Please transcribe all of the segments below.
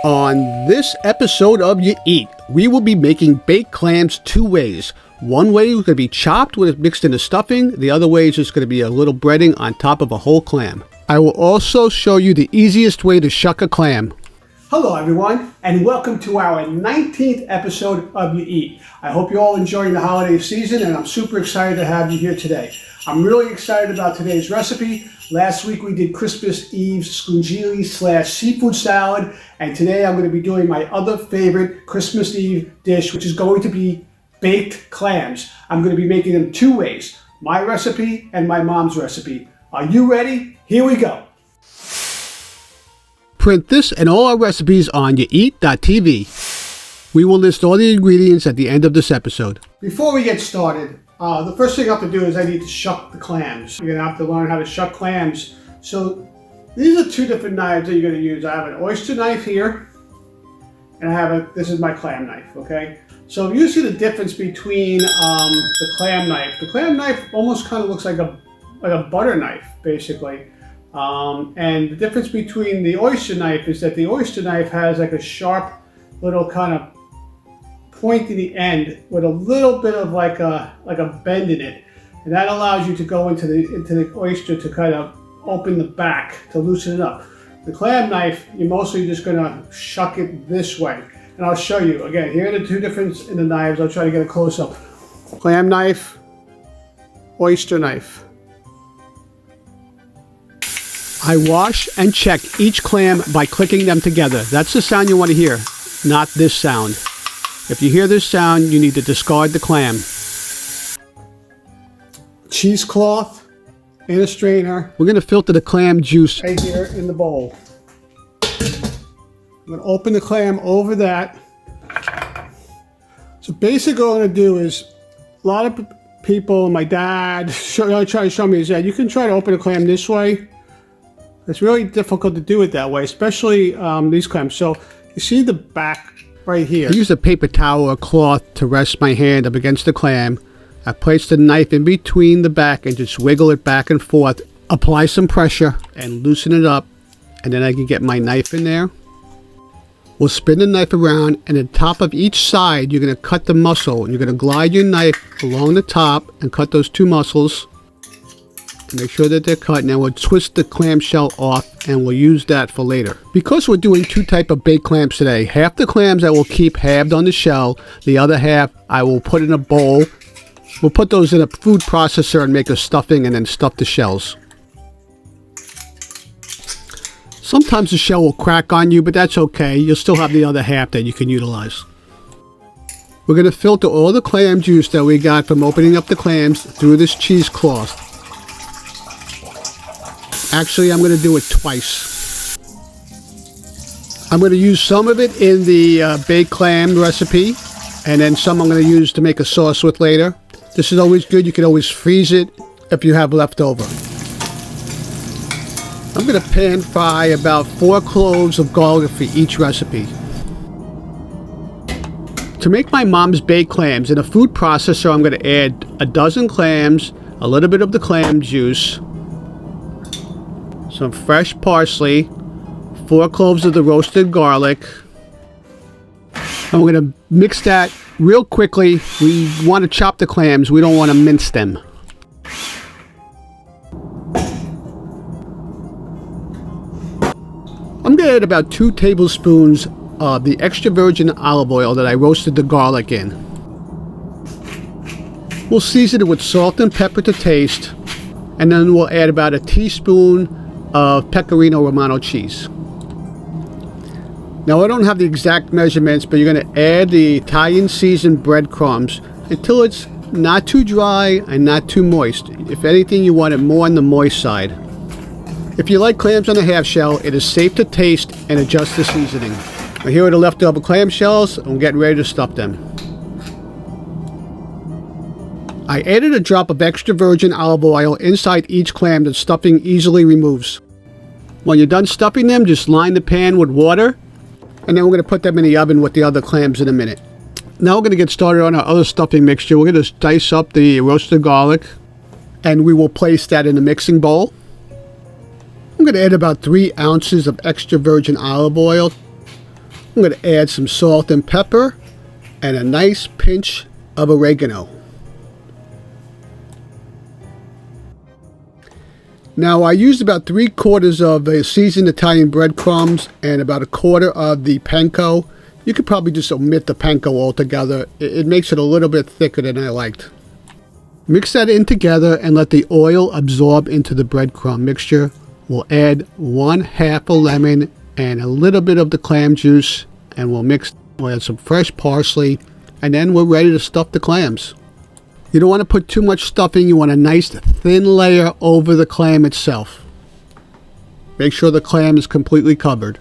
On this episode of YaEat, we will be making baked clams two ways. One way is going to be chopped with it mixed into stuffing. The other way is just going to be a little breading on top of a whole clam. I will also show you the easiest way to shuck a clam. Hello everyone, and welcome to our 19th episode of YaEat. I hope you're all enjoying the holiday season, and I'm super excited to have you here today. I'm really excited about today's recipe. Last week we did Christmas Eve scungili / seafood salad, and today I'm going to be doing my other favorite Christmas Eve dish, which is going to be baked clams. I'm going to be making them two ways, my recipe and my mom's recipe. Are you ready? Here we go. Print this and all our recipes on YaEat.tv. We will list all the ingredients at the end of this episode. Before we get started, the first thing I have to do is I need to shuck the clams. You're going to have to learn how to shuck clams. So these are two different knives that you're going to use. I have an oyster knife here, and this is my clam knife, okay? So you see the difference between the clam knife. The clam knife almost kind of looks like a butter knife, basically. And the difference between the oyster knife is that the oyster knife has like a sharp little kind of point to the end with a little bit of like a bend in it, and that allows you to go into the oyster to kind of open the back to loosen it up. The clam knife, you're mostly just going to shuck it this way, and I'll show you again. Here are the two differences in the knives. I'll try to get a close up. Clam knife, oyster knife. I wash and check each clam by clicking them together. That's the sound you want to hear, not this sound. If you hear this sound, you need to discard the clam. Cheesecloth and a strainer. We're going to filter the clam juice right here in the bowl. I'm going to open the clam over that. So basically what I'm going to do is, a lot of people, my dad, try to show me is that you can try to open a clam this way. It's really difficult to do it that way, especially these clams. So you see the back right here. I use a paper towel or cloth to rest my hand up against the clam. I place the knife in between the back and just wiggle it back and forth. Apply some pressure and loosen it up, and then I can get my knife in there. We'll spin the knife around, and at the top of each side you're going to cut the muscle. You're going to glide your knife along the top and cut those two muscles. Make sure that they're cut. Now we'll twist the clamshell off, and we'll use that for later. Because we're doing two types of baked clams today, half the clams I will keep halved on the shell. The other half I will put in a bowl. We'll put those in a food processor and make a stuffing, and then stuff the shells. Sometimes the shell will crack on you, but that's okay. You'll still have the other half that you can utilize. We're going to filter all the clam juice that we got from opening up the clams through this cheesecloth. Actually, I'm going to do it twice. I'm going to use some of it in the baked clam recipe, and then some I'm going to use to make a sauce with later. This is always good. You can always freeze it if you have leftover. I'm going to pan fry about 4 cloves of garlic for each recipe. To make my mom's baked clams, in a food processor, I'm going to add a dozen clams, a little bit of the clam juice, some fresh parsley, 4 cloves of the roasted garlic. And we're going to mix that real quickly. We want to chop the clams. We don't want to mince them. I'm going to add about 2 tablespoons of the extra virgin olive oil that I roasted the garlic in. We'll season it with salt and pepper to taste, and then we'll add about a teaspoon of Pecorino Romano cheese. Now I don't have the exact measurements, but you're going to add the Italian seasoned breadcrumbs until it's not too dry and not too moist. If anything, you want it more on the moist side. If you like clams on a half shell, it is safe to taste and adjust the seasoning. Now here are the leftover clam shells, and we're getting ready to stuff them. I added a drop of extra virgin olive oil inside each clam that stuffing easily removes. When you're done stuffing them, just line the pan with water, and then we're going to put them in the oven with the other clams in a minute. Now we're going to get started on our other stuffing mixture. We're going to dice up the roasted garlic, and we will place that in the mixing bowl. I'm going to add about 3 ounces of extra virgin olive oil. I'm going to add some salt and pepper and a nice pinch of oregano. Now I used about 3/4 of the seasoned Italian breadcrumbs and about 1/4 of the panko. You could probably just omit the panko altogether. It makes it a little bit thicker than I liked. Mix that in together and let the oil absorb into the breadcrumb mixture. We'll add 1/2 a lemon and a little bit of the clam juice, and we'll add some fresh parsley, and then we're ready to stuff the clams. You don't want to put too much stuffing. You want a nice thin layer over the clam itself. Make sure the clam is completely covered.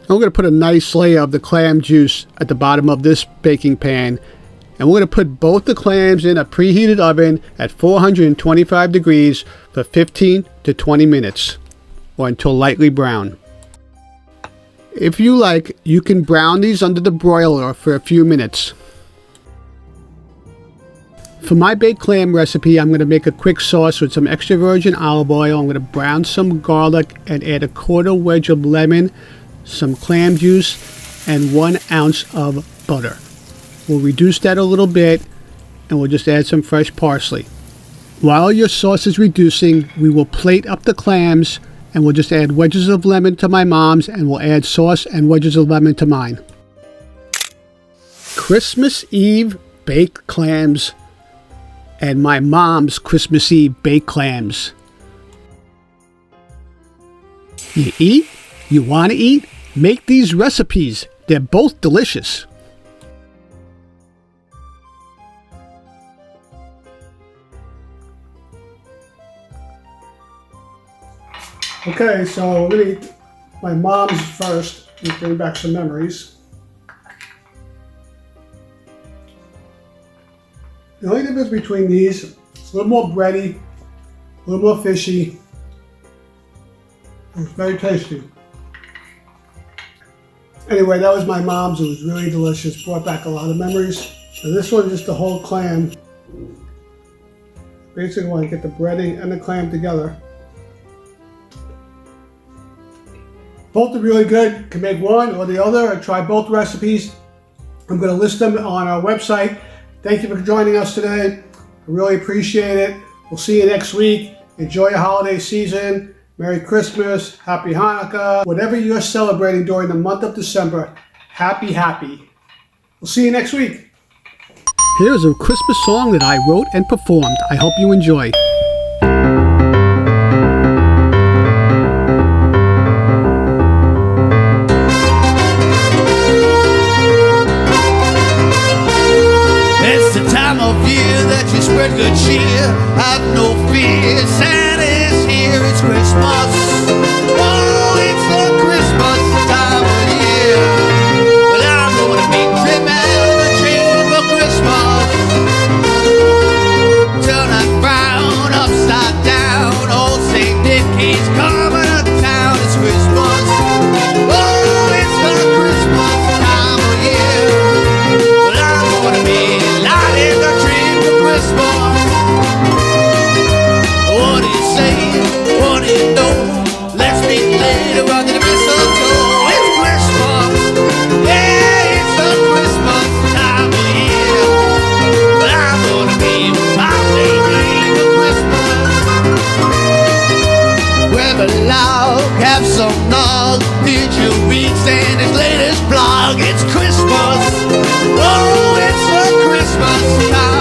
And we're going to put a nice layer of the clam juice at the bottom of this baking pan. And we're going to put both the clams in a preheated oven at 425 degrees for 15 to 20 minutes, or until lightly brown. If you like, you can brown these under the broiler for a few minutes. For my baked clam recipe, I'm going to make a quick sauce with some extra virgin olive oil. I'm going to brown some garlic and add 1/4 wedge of lemon, some clam juice, and 1 ounce of butter. We'll reduce that a little bit, and we'll just add some fresh parsley. While your sauce is reducing, we will plate up the clams, and we'll just add wedges of lemon to my mom's, and we'll add sauce and wedges of lemon to mine. Christmas Eve baked clams and my mom's Christmas Eve baked clams. You eat? You want to eat? Make these recipes. They're both delicious. Okay, so we're going to eat my mom's first and bring back some memories. The only difference between these, it's a little more bready, a little more fishy. It's very tasty. Anyway, that was my mom's. It was really delicious. Brought back a lot of memories. And this one, just the whole clam. Basically, want to get the breading and the clam together. Both are really good. You can make one or the other, or try both recipes. I'm going to list them on our website. Thank you for joining us today. I really appreciate it. We'll see you next week. Enjoy your holiday season. Merry Christmas, Happy Hanukkah. Whatever you're celebrating during the month of December, happy. We'll see you next week. Here's a Christmas song that I wrote and performed. I hope you enjoy. Spread good cheer, have no fear. Santa's here, it's Christmas. Oh, it's the Christmas time of year. Well, I'm gonna be trimming the tree for Christmas. Turn that frown upside down. Old St. Nick's coming to town. It's Christmas. Oh, it's the Christmas time of year. Well, I'm gonna be lighting the tree. What do you say? What do you know? Let's meet later under the mistletoe. It's Christmas. Yeah, it's the Christmas time of year. But I'm gonna be popping green for Christmas. Grab a log, have some nog. Did you read Santa's latest blog? It's Christmas. Oh, it's the Christmas time.